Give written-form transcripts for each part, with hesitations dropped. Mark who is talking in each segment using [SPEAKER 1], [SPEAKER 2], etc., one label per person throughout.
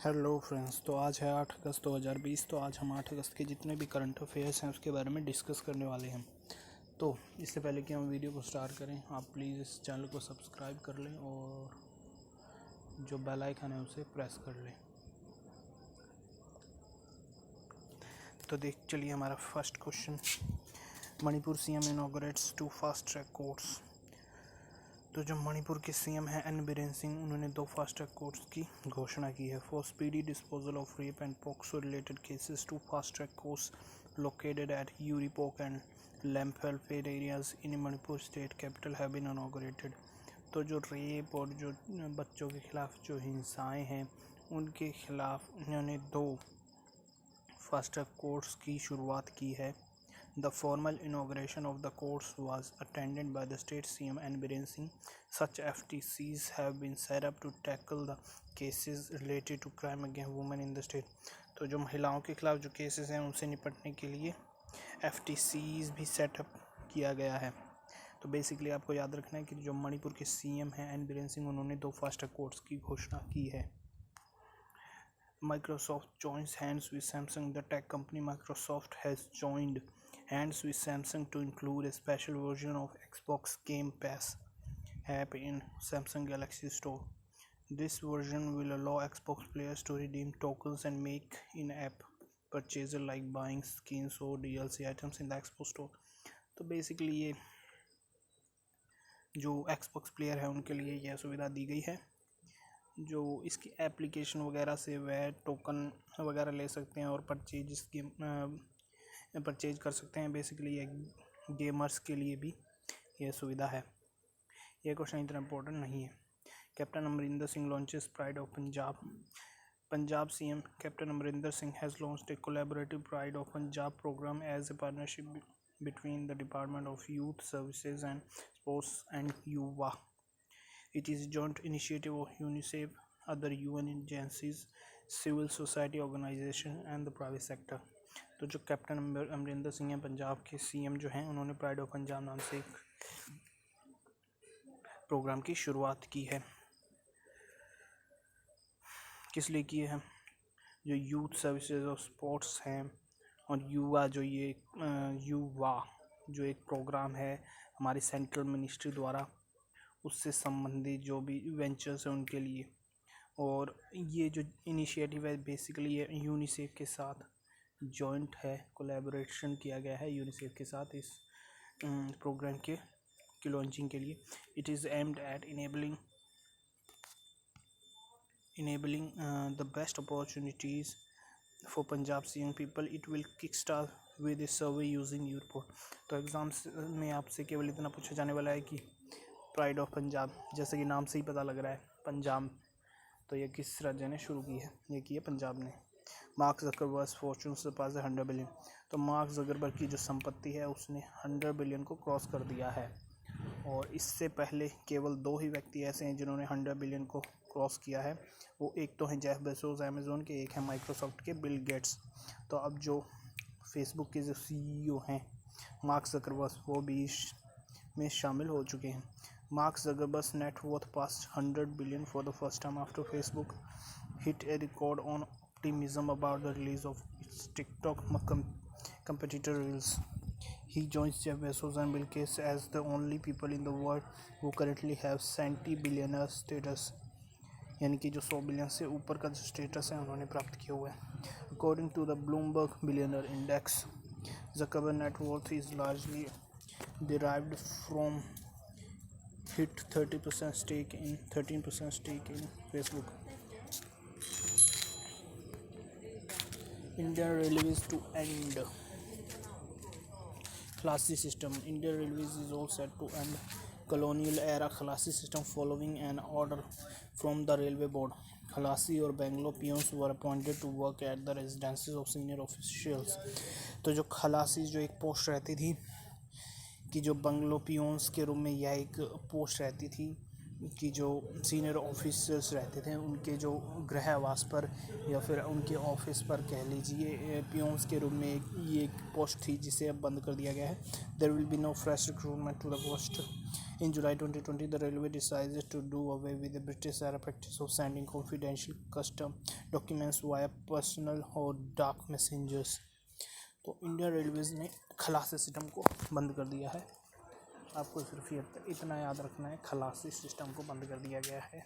[SPEAKER 1] Hello friends. तो आज है 8 अगस्त 2020। तो आज हम 8 अगस्त के जितने भी करंट अफेयर्स हैं उसके बारे में डिस्कस करने वाले हैं। तो इससे पहले कि हम वीडियो को स्टार्ट करें, आप प्लीज़ इस चैनल को सब्सक्राइब कर लें और जो बेल आइकन है उसे प्रेस कर लें। तो चलिए हमारा first question, Manipur CM inaugurates 2 fast track courts. तो जो मणिपुर के सीएम हैं एन बीरेन सिंह, उन्होंने 2 फास्ट ट्रैक कोर्ट्स की घोषणा की है। For speedy disposal of rape and POCSO related cases, 2 fast track courts located at Uripok and Lamphelpat areas in Manipur state capital have been inaugurated. तो जो रेप और जो बच्चों के खिलाफ जो हिंसाएं हैं उनके खिलाफ उन्होंने 2 फास्ट ट्रैक कोर्ट्स की शुरुआत की है। The formal inauguration of the courts was attended by the state CM N Biren Singh. Such FTCs have been set up to tackle the cases related to crime against women in the state. तो जो महिलाओं के खिलाफ जो cases हैं उनसे निपटने के लिए FTCs भी सेटअप किया गया है। तो बेसिकली आपको याद रखना है कि जो मणिपुर के सीएम हैं एन बीरेन सिंह, उन्होंने 2 फास्ट ट्रैक कोर्ट्स की घोषणा की है। Microsoft joins hands with Samsung. The tech company Microsoft has joined hands with Samsung to include a special version of Xbox Game Pass app in Samsung Galaxy Store. This version will allow Xbox players to redeem tokens and make in-app purchases like buying skins or DLC items in the Xbox Store. तो basically ये जो Xbox player है उनके लिए यह सुविधा दी गई है। जो इसकी एप्लीकेशन वगैरह से वह टोकन वगैरह ले सकते हैं और परचेज कर सकते हैं। बेसिकली ये गेमर्स के लिए भी यह सुविधा है। यह क्वेश्चन इतना इम्पोर्टेंट नहीं है। Captain Amarinder Singh launches pride of Punjab. Punjab CM captain Amarinder Singh has launched a collaborative pride of Punjab programme as a partnership between the Department of Youth Services and Sports and युवा. It is a joint initiative of UNICEF, other UN agencies, civil society organization and the private sector. तो जो captain Amarinder Singh हैं, पंजाब के CM जो हैं, उन्होंने pride of Punjab नाम से एक प्रोग्राम की शुरुआत की है। किस लिए की है? जो यूथ सर्विसेज और स्पोर्ट्स हैं और युवा जो एक प्रोग्राम है हमारी सेंट्रल मिनिस्ट्री द्वारा, उससे संबंधित जो भी वेंचर्स हैं उनके लिए। और ये जो इनिशिएटिव है बेसिकली ये यूनिसेफ के साथ जॉइंट है, कोलैबोरेशन किया गया है यूनिसेफ के साथ इस प्रोग्राम की लॉन्चिंग के लिए। It is aimed at enabling the best opportunities for Punjab's young people. It will kickstart with a survey using your report. तो एग्ज़ाम्स में आपसे केवल इतना पूछा जाने वाला है कि प्राइड ऑफ पंजाब, जैसे कि नाम से ही पता लग रहा है पंजाब, तो ये किस राज्य ने शुरू की है? ये की है पंजाब ने। Mark Zuckerberg fortune surpass 100 billion. तो मार्क ज़करबर्ग की जो संपत्ति है उसने 100 बिलियन को क्रॉस कर दिया है। और इससे पहले केवल 2 ही व्यक्ति ऐसे हैं जिन्होंने 100 बिलियन को क्रॉस किया है। वो एक तो हैं जेफ बेजोस अमेज़न के, एक है माइक्रोसॉफ्ट के बिल गेट्स। तो अब जो फेसबुक के जो CEO हैं मार्क ज़करबर्ग, वो भी में शामिल हो चुके हैं। Mark Zuckerberg net worth pass 100 billion for the first time after Facebook hit a record on optimism about the release of its TikTok competitor Reels. He joins Jeff Bezos and Bill Gates as the only people in the world who currently have centi-billionaire status, यानी कि जो 100 billion से ऊपर का जो status है उन्होंने प्राप्त किया हुआ है। According to the Bloomberg Billionaire Index, Zuckerberg net worth is largely derived from hit 13% stake in Facebook. Indian Railways to end Khlassi system. Indian Railways is all set to end colonial era Khlassi system following an order from the Railway Board. Khlassi और bungalow peons were appointed to work at the residences of senior officials. तो जो खलासी जो एक post रहती थी कि जो बंगलो पियोन्स के रूप में यह एक पोस्ट रहती थी, कि जो सीनियर ऑफिसर्स रहते थे उनके जो गृह आवास पर या फिर उनके ऑफिस पर कह लीजिए पियोन्स के रूप में ये एक पोस्ट थी जिसे अब बंद कर दिया गया है. There will be no fresh recruitment to the post. In July 2020, the railway decided to do away with the British era practice of sending confidential custom documents via personal or dark messengers. तो Indian Railways ने खलासी system को बंद कर दिया है. आपको सिर्फ ये इतना याद रखना है, खलासी सिस्टम को बंद कर दिया गया है.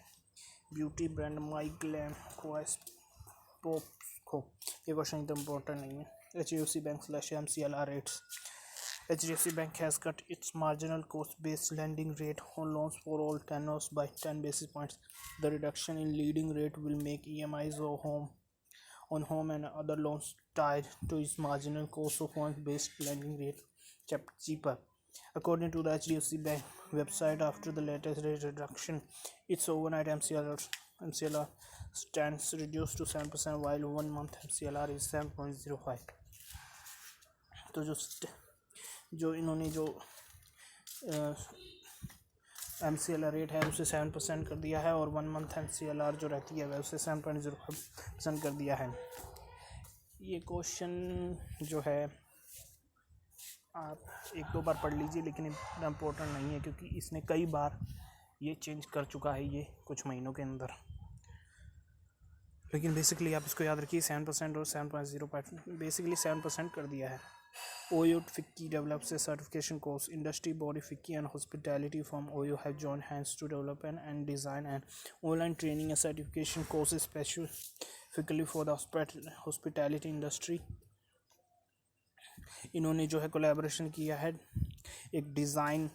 [SPEAKER 1] ब्यूटी ब्रांड माइक लैम को ये क्वेश्चन इतना इम्पोर्टेंट नहीं है. HDFC Bank / MCLR rates. HDFC Bank has cut its marginal cost-based lending rate on loans for all tenors by 10 basis points. The reduction in lending rate will make EMIs on home and other loans tied to its marginal cost of funds-based lending rate cheaper. According to the HDFC Bank website, after the latest rate reduction, its overnight MCLR stands reduced to 7%, while 1 month MCLR is 7.05. तो जो इन्होंने जो MCLR rate है उसे 7% कर दिया है और 1 मंथ MCLR जो रहती है वह उसे 7.05% कर दिया है. ये क्वेश्चन जो है आप 1-2 बार पढ़ लीजिए, लेकिन इतना इम्पोर्टेंट नहीं है क्योंकि इसने कई बार ये चेंज कर चुका है ये कुछ महीनों के अंदर. लेकिन बेसिकली आप इसको याद रखिए, 7% और 7.05 बेसिकली 7% कर दिया है. OYO FICCI develops a certification course. Industry body FICCI and hospitality firm OYO have joined hands to develop and design an online training and certification course specifically for the hospitality industry. इन्होंने जो है collaboration किया है एक design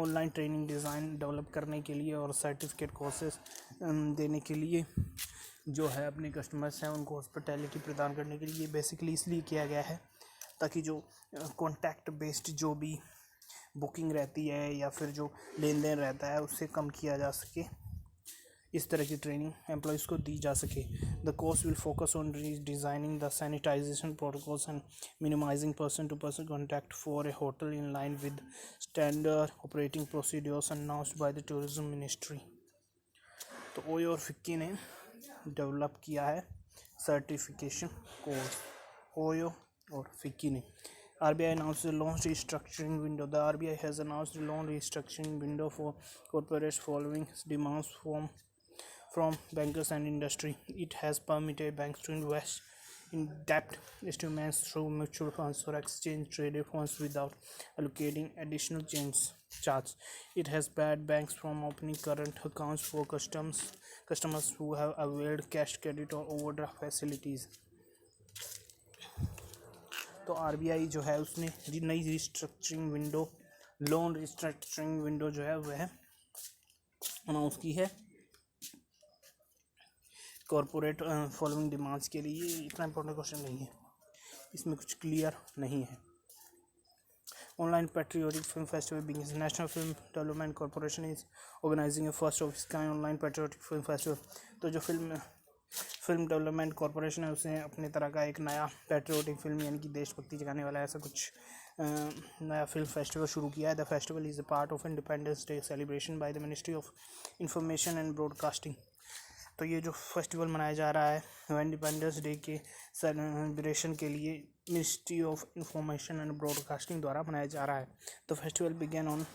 [SPEAKER 1] online training design develop करने के लिए और सर्टिफिकेट कोर्सेज देने के लिए जो है अपने कस्टमर्स हैं उनको हॉस्पिटैलिटी प्रदान करने के लिए. बेसिकली इसलिए किया गया है ताकि जो कॉन्टैक्ट बेस्ड जो भी बुकिंग रहती है या फिर जो लेन देन रहता है उससे कम किया जा सके. इस तरह की ट्रेनिंग एम्प्लॉयज़ को दी जा सके. The course will focus on designing the sanitisation protocols and minimising person to person contact for a hotel in line with standard operating procedures announced by the tourism ministry. तो OYO और FICCI ने develop किया है certification course. OYO और FICCI ने. RBI announced the loan restructuring window. The RBI has announced the loan restructuring window for corporates following demands from bankers and industry. It has permitted banks to invest in debt instruments through mutual funds or exchange traded funds without allocating additional charge. It has barred banks from opening current accounts for customers who have availed cash credit or overdraft facilities. तो RBI जो है उसने नई restructuring window loan restructuring window जो है वह announce की है कॉरपोरेट फॉलोइंग डिमांड्स के लिए. इतना इंपॉर्टेंट क्वेश्चन नहीं है, इसमें कुछ क्लियर नहीं है. Online patriotic film festival begins. National film development corporation is organising a first of its kind online patriotic film festival. तो जो फिल्म डेवलपमेंट कॉरपोरेशन है उसने अपने तरह का एक नया पैट्रियोटिक फिल्म यानी कि देशभक्ति जगाने वाला ऐसा कुछ नया फिल्म फेस्टिवल शुरू किया है. The festival is a part of independence day celebration by the ministry of information and broadcasting. तो ये जो फेस्टिवल मनाया जा रहा है वह इंडिपेंडेंस डे के सेलिब्रेशन के लिए ministry of information and broadcasting द्वारा मनाया जा रहा है. द फेस्टिवल बिगेन ऑन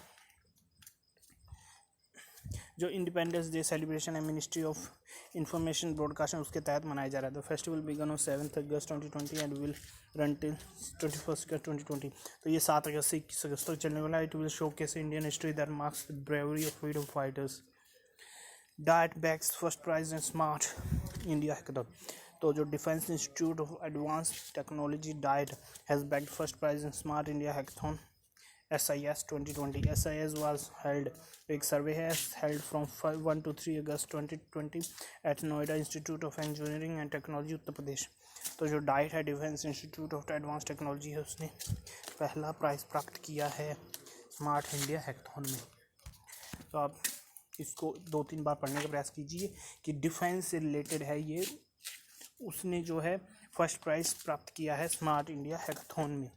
[SPEAKER 1] जो इंडिपेंडेंस डे सेलिब्रेशन है मिनिस्ट्री ऑफ इंफॉर्मेशन ब्रॉडकास्टिंग उसके तहत मनाया जा रहा है. The festival began on 7 August 2020 and will run till 21 August 2020. तो ये 7 अगस्त से 21 अगस्त तक चलने वाला है. It will showcase Indian history that marks the bravery of freedom fighters. DIAT bags first prize in Smart India Hackathon. तो जो defence institute of advance technology DIAT has bagged first prize in Smart India Hackathon SIS 2020. SIS was held. एक survey has held from 1 to 3 August 2020 at Noida Institute of Engineering and Technology Uttar Pradesh. तो जो diet है defence institute of advance technology है उसने पहला price प्राप्त किया है स्मार्ट इंडिया हैकाथॉन में. तो आप इसको 2-3 बार पढ़ने का प्रयास कीजिए कि डिफेंस से रिलेटेड है ये. उसने जो है फर्स्ट प्राइज़ प्राप्त किया है स्मार्ट इंडिया हैकाथॉन में.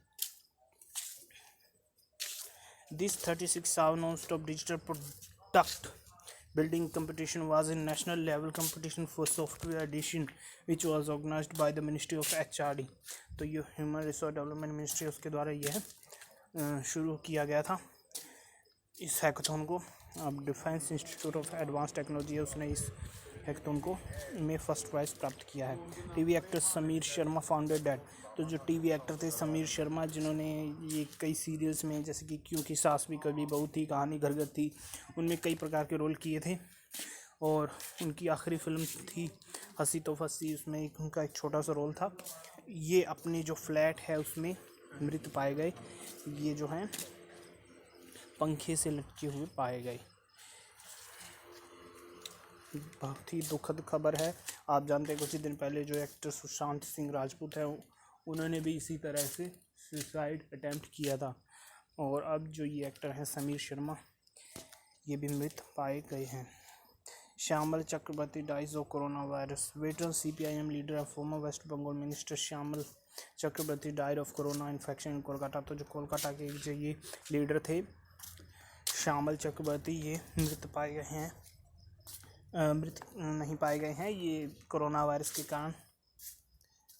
[SPEAKER 1] This 36-hour non-stop digital product building competition was a national level competition for software edition which was organized by the Ministry of HRD. तो ये ह्यूमन रिसोर्स डेवलपमेंट मिनिस्ट्री उसके द्वारा यह शुरू किया गया था इस हैकाथॉन को. अब defence institute of advance technology है, उसने इस हैकाथॉन को में फर्स्ट प्राइज़ प्राप्त किया है. TV actor Sameer Sharma founded that. तो जो टीवी एक्टर थे समीर शर्मा, जिन्होंने ये कई सीरियल्स में जैसे कि क्योंकि सास भी कभी बहू थी, कहानी घर घर थी, उनमें कई प्रकार के रोल किए थे. और उनकी आखिरी फिल्म थी हंसी तो फंसी, उसमें उनका एक छोटा सा रोल था. ये अपने जो फ्लैट है उसमें मृत पाए गए. ये जो हैं पंखे से लटके हुए पाए गए. बहुत ही दुखद खबर है. आप जानते हैं कुछ ही दिन पहले जो एक्टर सुशांत सिंह राजपूत है, उन्होंने भी इसी तरह से सुसाइड अटेम्प्ट किया था. और अब जो ये एक्टर हैं समीर शर्मा, ये भी मृत पाए गए हैं. Shyamal Chakraborty dies of corona virus. Veteran CPIM leader and former West Bengal minister Shyamal Chakraborty died of corona infection in Kolkata. तो जो कोलकाता के जो ये लीडर थे श्यामल चक्रवर्ती, ये मृत पाए गए हैं. मृत नहीं पाए गए हैं, ये कोरोना वायरस के कारण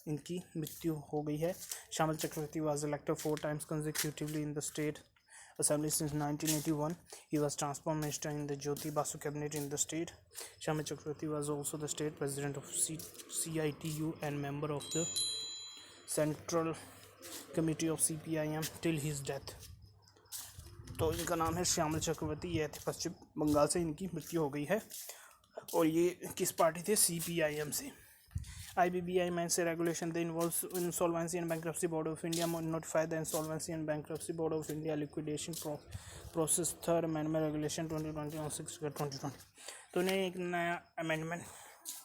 [SPEAKER 1] इनकी मृत्यु हो गई है. श्यामल चक्रवर्ती was elected 4 times consecutively in the state assembly since 1981. He was transport minister in the Jyoti Basu cabinet in the state. Shyamal Chakrabarty was also the state president of CITU and member of the central committee of CPIM till his death. तो इनका नाम है श्यामल चक्रवर्ती. ये थे पश्चिम बंगाल से इनकी मृत्यु हो गई है. और ये किस पार्टी थे? CPIM से. IBBI means a regulation that involves Insolvency and Bankruptcy Board of India notify the Insolvency and Bankruptcy Board of India liquidation process third amendment regulation 2020 on 6/2020. तो उन्हें एक नया अमेंडमेंट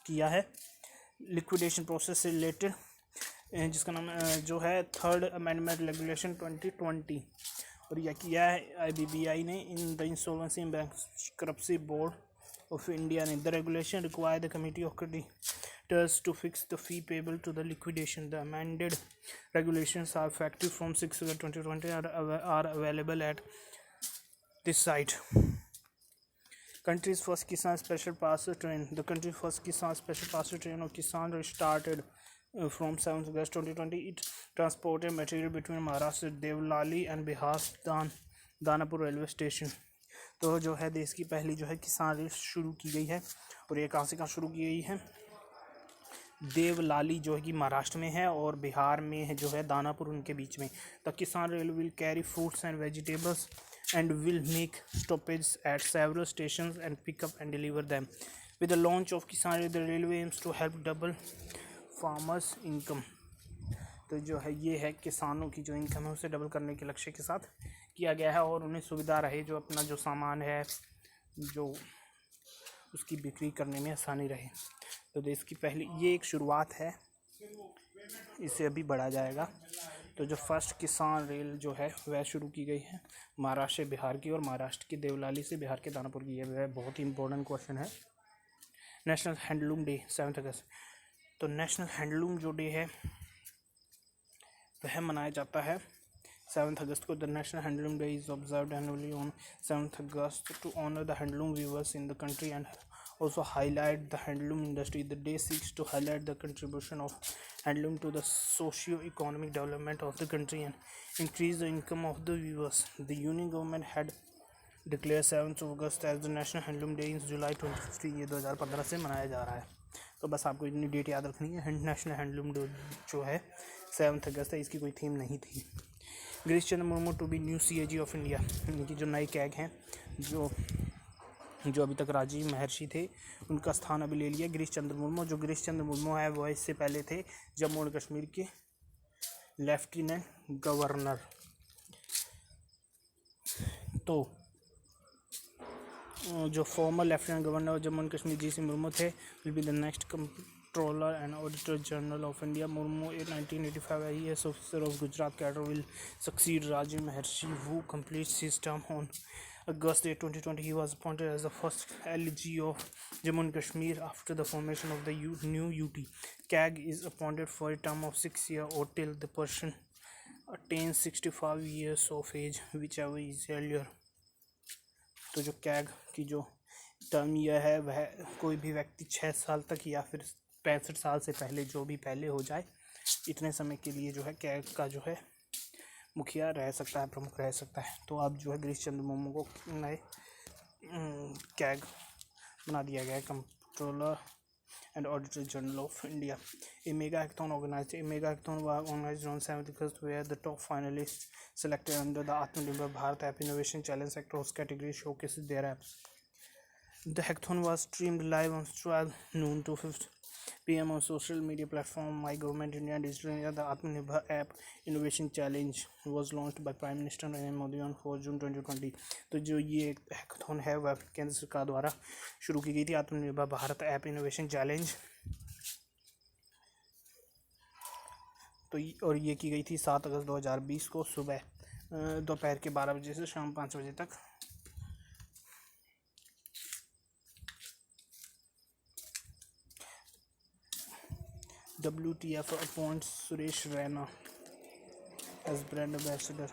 [SPEAKER 1] किया है लिक्विडेशन प्रोसेस से related, जिसका नाम जो है थर्ड अमेंडमेंट रेगुलेशन 2020. और यह किया है IBBI ने in the insolvency and bankruptcy board of India ने. The regulation require the committee of creditors to fix the fee payable to the liquidation. The amended regulations are effective from 6/2020 and are available at this site. Country's first Kisan Special Passenger Train. The country's first Kisan Special Passenger Train of Kisan started from 7th August 2020. It transported material between Maharashtra, Devlali and Bihar's Danapur railway station. तो जो है देश की पहली जो है किसान rail शुरू की गई है. और ये कहाँ से कहाँ शुरू की गई है? देवलाली जो है कि महाराष्ट्र में है और बिहार में है जो है दानापुर, उनके बीच में. The Kisan rail will carry fruits and vegetables and will make stoppage at several stations and pick up and deliver them. With the launch of Kisan rail the railway aims to help double farmers income. तो जो है ये है किसानों की जो income है उसे डबल करने के लक्ष्य के साथ किया गया है और उन्हें सुविधा रहे, जो अपना जो सामान है जो उसकी बिक्री करने में आसानी रहे. तो देश की पहली ये एक शुरुआत है, इसे अभी बढ़ा जाएगा. तो जो फर्स्ट किसान रेल जो है वह शुरू की गई है महाराष्ट्र से बिहार की और महाराष्ट्र की देवलाली से बिहार के दानापुर की. वह बहुत ही इंपॉर्टेंट क्वेश्चन है. नेशनल हैंडलूम डे 7 अगस्त. तो नेशनल हैंडलूम जो डे है वह मनाया जाता है 7 अगस्त को. The national handloom day is observed annually on 7 August to honour the handloom weavers in the country and also highlight the handloom industry. The day seeks to highlight the contribution of handloom to the socio-economic development of the country and increase the income of the weavers. The Union government had declared 7th August as the National Handloom Day in July 2015. ये 2015 से मनाया जा रहा है. तो बस आपको इतनी डेट याद रखनी है. नेशनल हैंडलूम डे जो है 7 अगस्त है, इसकी कोई थीम नहीं थी. Girish Chandra Murmu to be new CAG of India. इनकी जो नई कैग हैं जो अभी तक राजीव महर्षि थे, उनका स्थान अभी ले लिया गिरीश चंद्र मुर्मू. जो गिरीश चंद्र मुर्मू है वह इससे पहले थे जम्मू और कश्मीर के लेफ्टिनेंट गवर्नर. तो जो former lieutenant governor Jammu and Kashmir GC Murmu थे will be the next controller and auditor general of India. Murmu 1985 IAS officer of Gujarat cadre will succeed Rajiv Mehrishi who completes his term on August 8, 2020. He was appointed as the first LG of Jammu and Kashmir after the formation of the new UT. CAG is appointed for a term of 6 years or till the person attains 65 years of age, whichever is earlier. तो जो CAG की जो term यह है वह कोई भी व्यक्ति 6 साल तक या फिर 65 साल से पहले जो भी पहले हो जाए इतने समय के लिए जो है कैग का जो है मुखिया रह सकता है, प्रमुख रह सकता है। तो अब जो है गिरीश चंद्र मुर्मू को नए कैग बना दिया गया है, controller and Auditor General of India. A mega hackathon was organized on 7th August where the top finalists selected under the Atmanirbhar Bharat App Innovation Challenge across categories showcased their apps. The hackathon was streamed live on 12 noon to 5 p.m. on social media platform My Government India and Digital India. The Atmanirbhar App Innovation Challenge was launched by Prime Minister Narendra Modi on 4 June 2020. तो जो ये hackathon है वह केंद्र सरकार द्वारा शुरू की गई थी, आत्मनिर्भर भारत ऐप इनोवेशन चैलेंज। तो और ये की गई थी 7 अगस्त 2020 को सुबह दोपहर के 12 बजे से शाम 5 बजे तक। WTF appoints Suresh Raina as brand ambassador.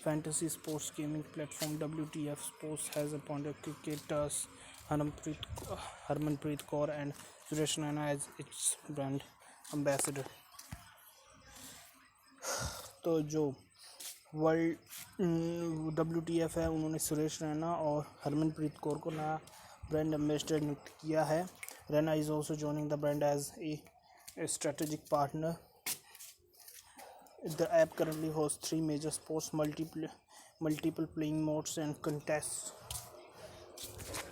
[SPEAKER 1] Fantasy sports gaming platform WTF Sports has appointed cricketers Harmanpreet Kaur and Suresh Raina as its brand ambassador. तो जो वर्ल्ड WTF है उन्होंने सुरेश रैना और हरमनप्रीत कौर को नया ब्रांड एम्बेसडर नियुक्त किया है। Raina is also joining the brand as a strategic partner. The app currently hosts 3 major sports, multiple playing modes and contests.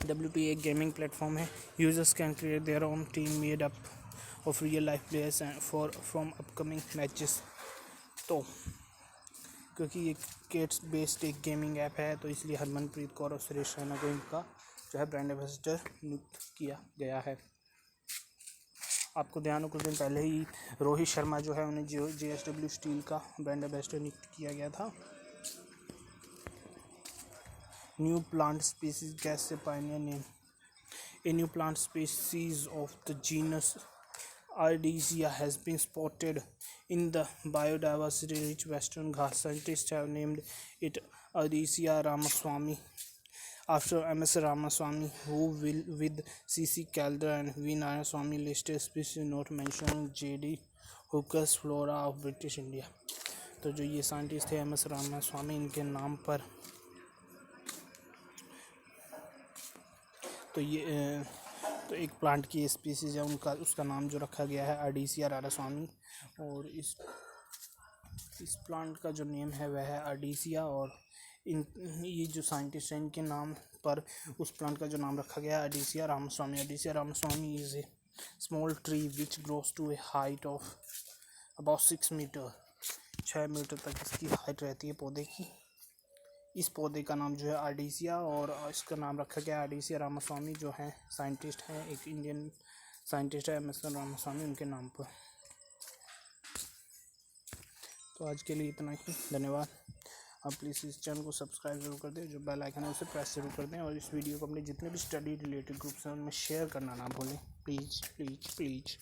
[SPEAKER 1] WTA एक गेमिंग प्लेटफॉर्म है। Users can create their own team made up of real life players and from upcoming matches. तो क्योंकि ये cricket based एक gaming app है तो इसलिए हरमनप्रीत कौर और सुरेश रैना को इनका जो है ब्रांड एम्बेसडर नियुक्त किया गया है। आपको ध्यान हो कुछ दिन पहले ही रोहित शर्मा जो है उन्हें JSW स्टील का ब्रांड एम्बेसडर नियुक्त किया गया था। न्यू प्लांट स्पीसीज गैस से Pioneer name. A new plant species of the genus Ardisia has been spotted in the biodiversity rich Western Ghats. Scientists have named it Ardisia ramaswamy after MS Ramaswamy, who will with C.C. Calder and V. Narayanaswamy listed species not mentioned JD Hooker's Flora of British India. तो जो ये scientist थे MS Ramaswamy, इनके नाम पर तो ये तो एक प्लांट की स्पीसीज है उसका नाम जो रखा गया है अर्डीसिया रामास्वामी। और इस प्लांट का जो नेम है वह है अर्डीसिया। और ये जो साइंटिस्ट हैं इनके नाम पर उस प्लांट का जो नाम रखा गया है Ardisia Ramaswamy. Ardisia Ramaswamy is a small tree which grows to a height of about 6 metre. 6 metre तक इसकी हाइट रहती है पौधे की। इस पौधे का नाम जो है अर्डीसिया और इसका नाम रखा गया अर्डीसिया रामास्वामी, जो है साइंटिस्ट हैं, एक इंडियन साइंटिस्ट है MS रामास्वामी, उनके नाम पर। तो आज के लिए इतना ही, धन्यवाद। आप प्लीज़ इस चैनल को सब्सक्राइब जरूर कर दें, जो बेल आइकन है उसे प्रेस जरूर कर दें और इस वीडियो को अपने जितने भी स्टडी रिलेटेड ग्रुप्स हैं उनमें शेयर करना ना भूलें, प्लीज़ प्लीज़ प्लीज़।